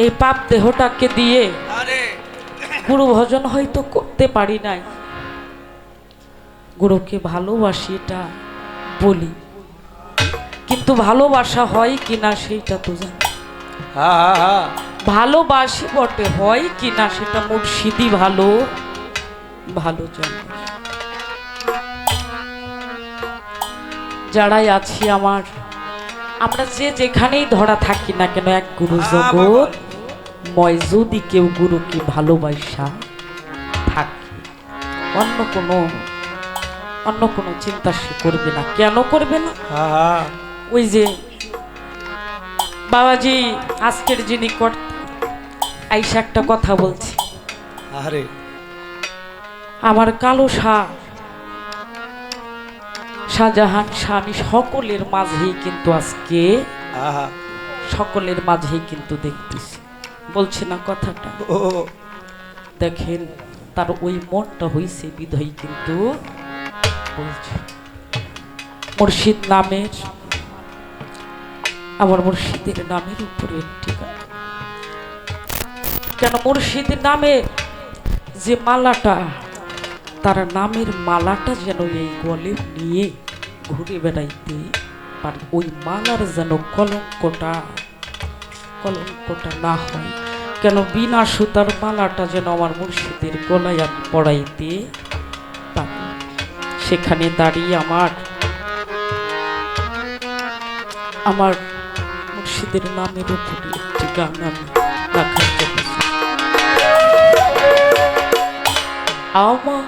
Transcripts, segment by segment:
এই পাপ দেহটাকে দিয়ে গুরু ভজন হয়তো করতে পারি নাই, গুরুকে ভালোবাসি এটা বলি, কিন্তু ভালোবাসা হয় কিনা সেইটা তো জানি। ভালোবাসি বটে, হয় কিনা সেটা মুর্শিদি ভালো ভালো জানে। যারাই আছি আমরা যে যেখানেই ধরা থাকি না কেন, এক গুরু জগৎ ময় যদি কেউ গুরুকে ভালোবাসা থাকে, অন্য কোনো চিন্তা সে করবে না। কেন করবে না? ওই যে বাবাজি আজকের যিনি আইসা একটা কথা বলছি, আরে আমার কালো শাহজাহান শাহ আমি সকলের মাঝেই কিন্তু আজকে সকলের মাঝেই কিন্তু দেখতেছি, বলছে না কথাটা? দেখেন তার ওই মনটা হইছে বিধই কিন্তু বলছে মুর্শিদ নামের, আমার মুর্শিদের নামের উপরে ঠিকানা। কেন মুর্শিদের নামে যে মালাটা, তার নামের মালাটা যেন এই গলে নিয়ে ঘুরে বেড়াইতে পারে, ওই মালার যেন কলঙ্কটা না হয়। কেন বিনা সুতার মালাটা যেন আমার মুর্শিদের গলায় আমি পড়াইতে পারি। সেখানে দাঁড়িয়ে আমার মুর্শিদের নামের উপরে একটি গান আমি রাখার জন্য, আমার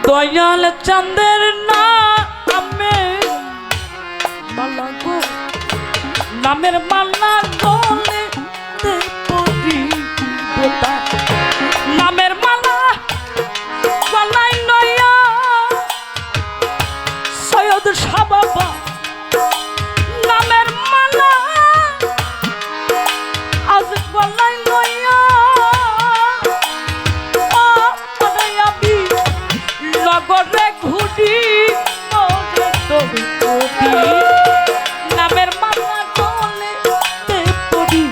দয়াল চাঁদের নামের মালা গলে নামের মালা গলাই নয়া সৈয়দ শাহ বাবা নামের মালা আজ গলাই নয়া নগরে ঘুরি নামের মালা গলে পড়ি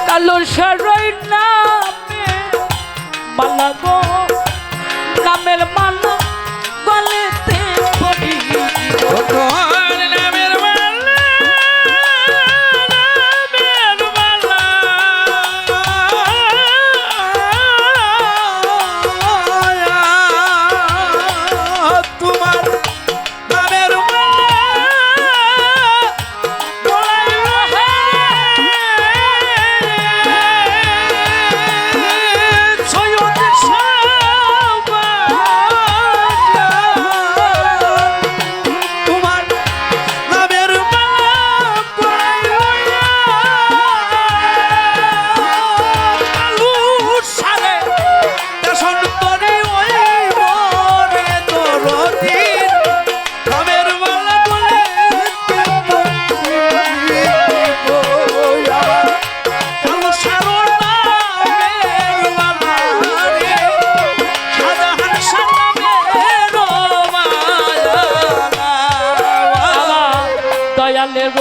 কালো সারই নামে মালা গো নামের মালা গলেতে পড়ি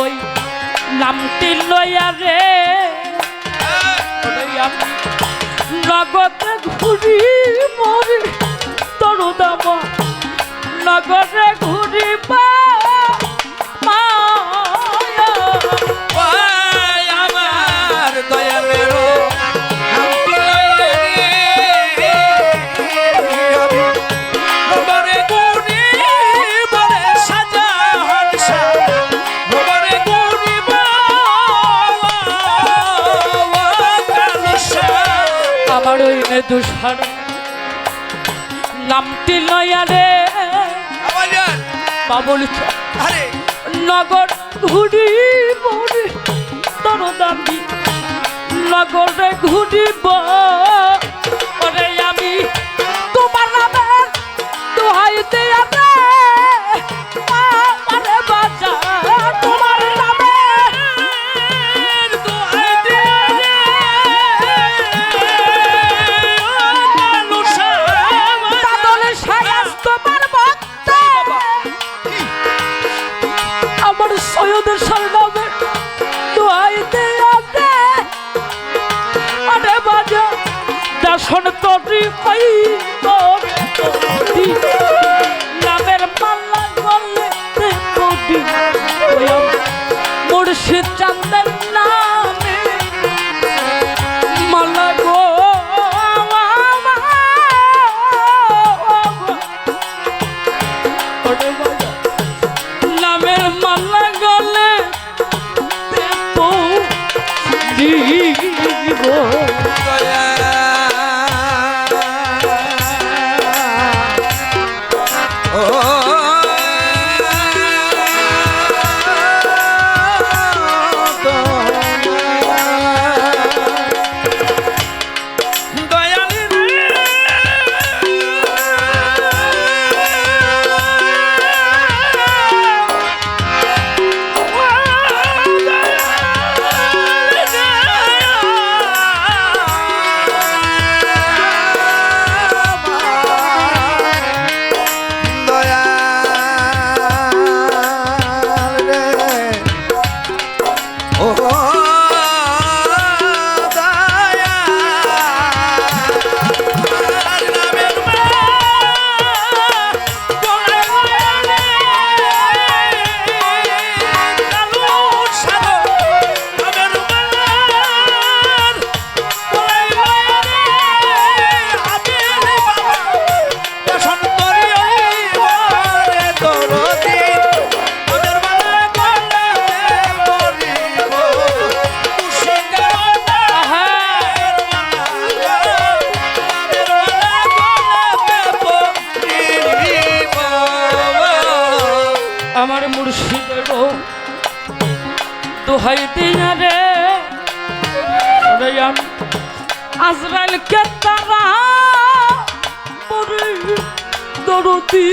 ওই নামটি লইয়া রে নগদে ঘুরি মরি তরু দাম নগদে ঘুরিবা আমার দয়ালের দুষার নামটি লয়া রে বাবুল নগর ঘুরি মরি তোর দামি নগরে ঘুরিব ওরে আমি তোমার নামে দোহাই দেয়া রে আমারে বাঁচা তোমার নামে দোহাই দেয়া রে সৈয়দ শাহ নামে দর্শন তরি পাই নামের মালা গলে করি মুর্শিদ চাঁদের নামে মালা গো নামের মালা গলে দিব আমার মুর্শিদের দোহাই দিয়া রে আজরাইল কে তারা দরদি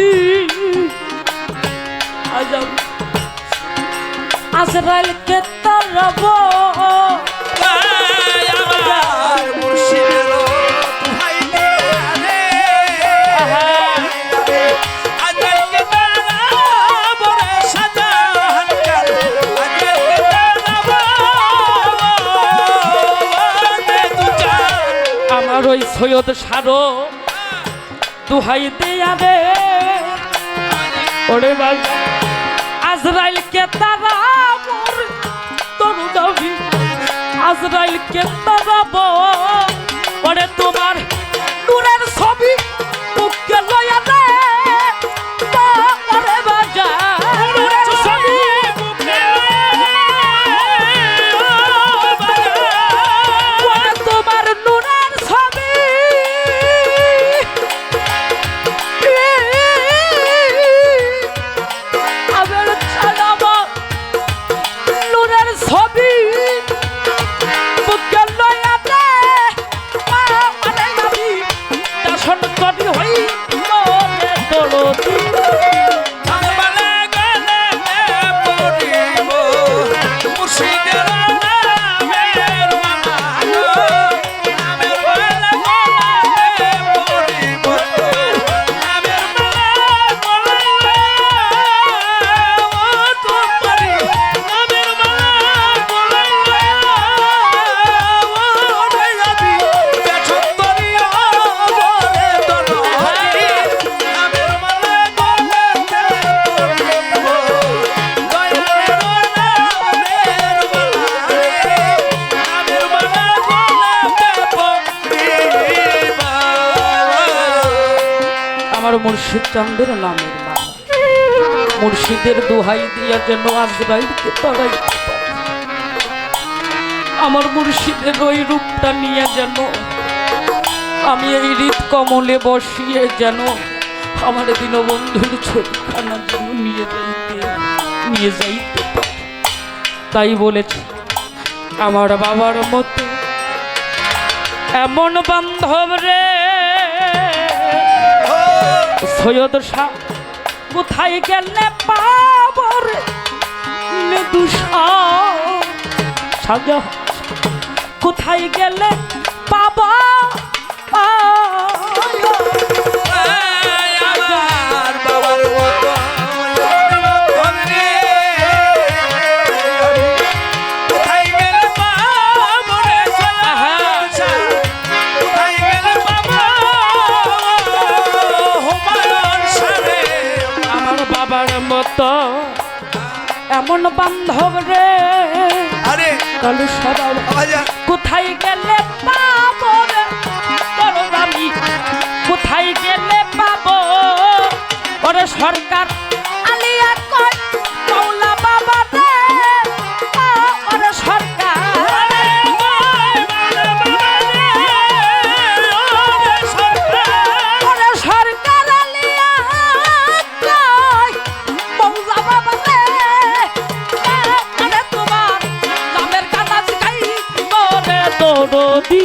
আজরাইল কে তারা ওই সৈয়দ সারো দুহাই দিয়া রে ওরে বাবা আজরাইল কে তারা তোর দাবি আজরাইল কে তারা ওরে তোমার নূরের ছবি মুখে লয়া দে ওরে বাজা নূরের ছবি ওরে তোমার নূরের মুর্শিদ চাঁদের নামের মালা মুর্শিদের দোহাই দিয়া যেন আজরাইলকে তাড়াই আমার মুর্শিদের ওই রূপটা নিয়ে যেন আমি এই হৃদ কমলে বসিয়ে যেন আমার দীনবন্ধুর ছবিখানা যেন নিয়ে যাইতে তাই বলেছি আমার বাবার মতো এমন বান্ধব রে সৈয়দ শাহ কোথায় গেলে পাবর সাজা কোথায় গেলে পাবা কোথায় গেলে তো এমন বান্ধব রে আরে কালু সবাই বাজান কোথায় গেলে পাবো রে তোর আমি কোথায় গেলে পাবো ওরে সরকার আলিয়া কয় মৌলা বাবা রে ওরে সরকার ওরে সরকার আলিয়া কয় মৌলা বাবা রে ওরে তোমার নামের কাগজ খাই তোরে তোর দি